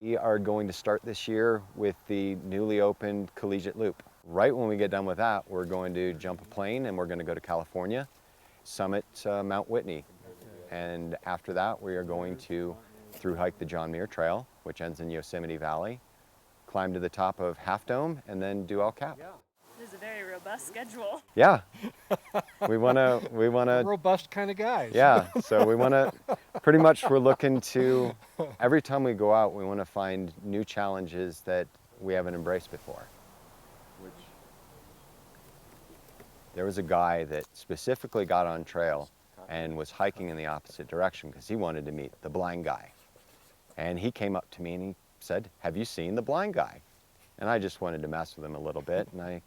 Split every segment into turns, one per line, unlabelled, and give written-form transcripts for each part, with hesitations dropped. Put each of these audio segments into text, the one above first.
We are going to start this year with the newly opened Collegiate Loop. Right when we get done with that, we're going to jump a plane and we're going to go to California, summit Mount Whitney. And after that, we are going to through hike the John Muir Trail, which ends in Yosemite Valley, climb to the top of Half Dome, and then do El Cap.
This is a very robust schedule.
Yeah, we want
A
to,
robust kind of guys.
yeah, so we want to, pretty much we're looking to, every time we go out, we want to find new challenges that we haven't embraced before. There was a guy that specifically got on trail and was hiking in the opposite direction because he wanted to meet the blind guy. And he came up to me and he said, "Have you seen the blind guy?" And I just wanted to mess with him a little bit. And I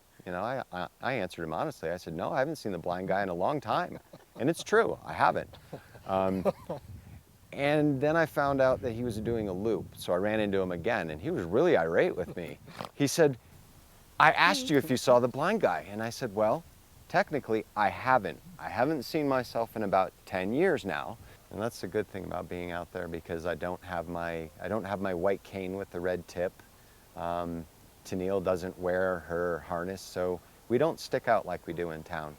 answered him honestly. I said, "No, I haven't seen the blind guy in a long time." And it's true, I haven't. And then I found out that he was doing a loop. So I ran into him again and he was really irate with me. He said, "I asked you if you saw the blind guy." And I said, "Well, technically I haven't. I haven't seen myself in about 10 years now." And that's the good thing about being out there because I don't have my white cane with the red tip. Tennille doesn't wear her harness, so we don't stick out like we do in town.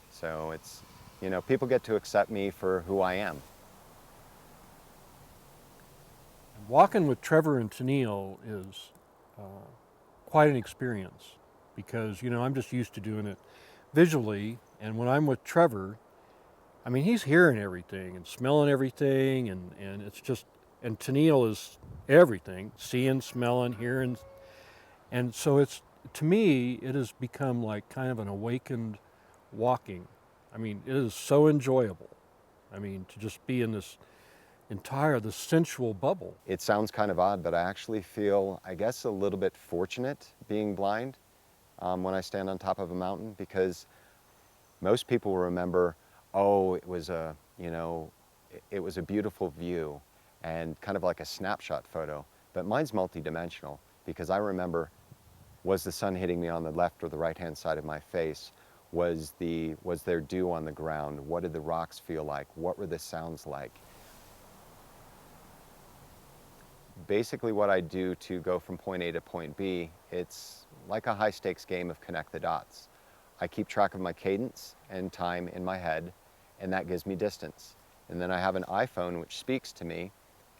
So it's, people get to accept me for who I am.
Walking with Trevor and Tennille is quite an experience because, I'm just used to doing it visually. And when I'm with Trevor, I mean, he's hearing everything and smelling everything. And it's just, and Tennille is everything, seeing, smelling, hearing. And so to me, it has become like kind of an awakened walking. I mean, it is so enjoyable. I mean, to just be in this sensual bubble.
It sounds kind of odd, but I actually feel, I guess, a little bit fortunate being blind when I stand on top of a mountain because most people remember, oh, it was a beautiful view and kind of like a snapshot photo, but mine's multidimensional because I remember, was the sun hitting me on the left or the right-hand side of my face? Was there dew on the ground? What did the rocks feel like? What were the sounds like? Basically what I do to go from point A to point B, it's like a high-stakes game of connect the dots. I keep track of my cadence and time in my head, and that gives me distance. And then I have an iPhone which speaks to me,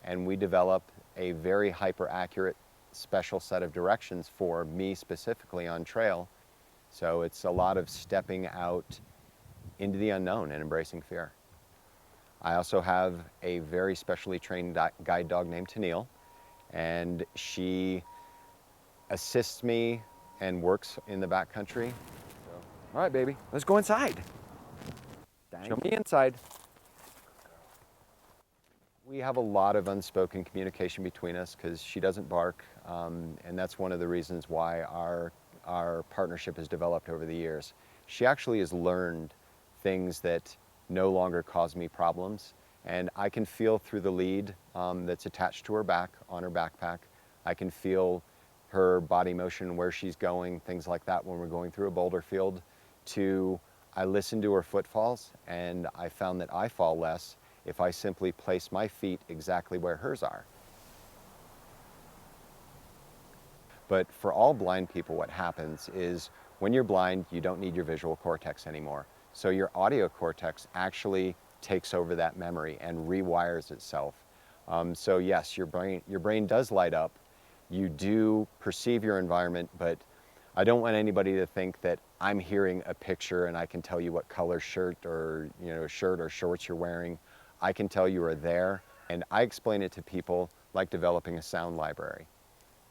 and we develop a very hyper-accurate special set of directions for me specifically on trail. So it's a lot of stepping out into the unknown and embracing fear. I also have a very specially trained guide dog named Tennille, and she assists me and works in the backcountry. So, all right, baby, let's go inside. Show me inside. We have a lot of unspoken communication between us because she doesn't bark, and that's one of the reasons why our partnership has developed over the years. She actually has learned things that no longer cause me problems, and I can feel through the lead that's attached to her back on her backpack. I can feel her body motion, where she's going, things like that when we're going through a boulder field. I listen to her footfalls, and I found that I fall less if I simply place my feet exactly where hers are. But for all blind people, what happens is when you're blind, you don't need your visual cortex anymore. So your audio cortex actually takes over that memory and rewires itself. So yes, your brain does light up. You do perceive your environment, but I don't want anybody to think that I'm hearing a picture and I can tell you what color shirt or shorts you're wearing. I can tell you are there, and I explain it to people like developing a sound library.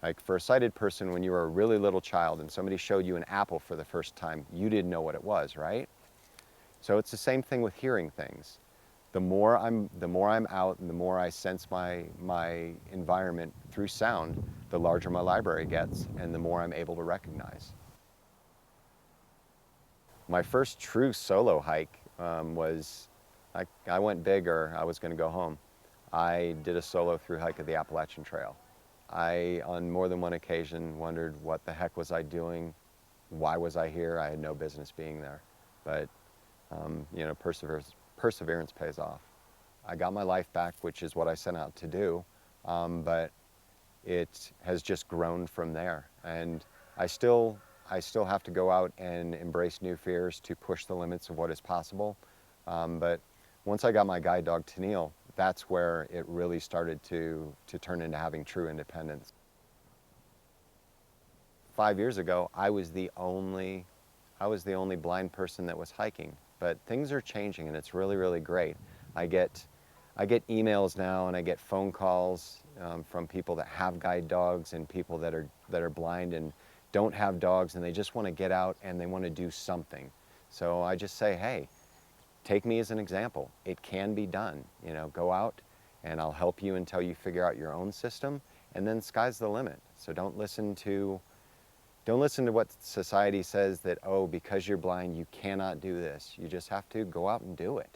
Like for a sighted person, when you were a really little child and somebody showed you an apple for the first time, you didn't know what it was, right? So it's the same thing with hearing things. The more I'm out and the more I sense my environment through sound, the larger my library gets and the more I'm able to recognize. My first true solo hike was, I went big or I was going to go home. I did a solo through hike of the Appalachian Trail. I, on more than one occasion, wondered what the heck was I doing? Why was I here? I had no business being there. But, perseverance pays off. I got my life back, which is what I set out to do, but it has just grown from there. And I still have to go out and embrace new fears to push the limits of what is possible. But once I got my guide dog Tennille, that's where it really started to turn into having true independence. 5 years ago, I was the only blind person that was hiking. But things are changing, and it's really, really great. I get emails now, and I get phone calls from people that have guide dogs and people that are blind and don't have dogs, and they just want to get out and they want to do something. So I just say, hey, take me as an example. It can be done. You know, go out and I'll help you until you figure out your own system, and then sky's the limit. So don't listen to what society says that, oh, because you're blind, you cannot do this. You just have to go out and do it.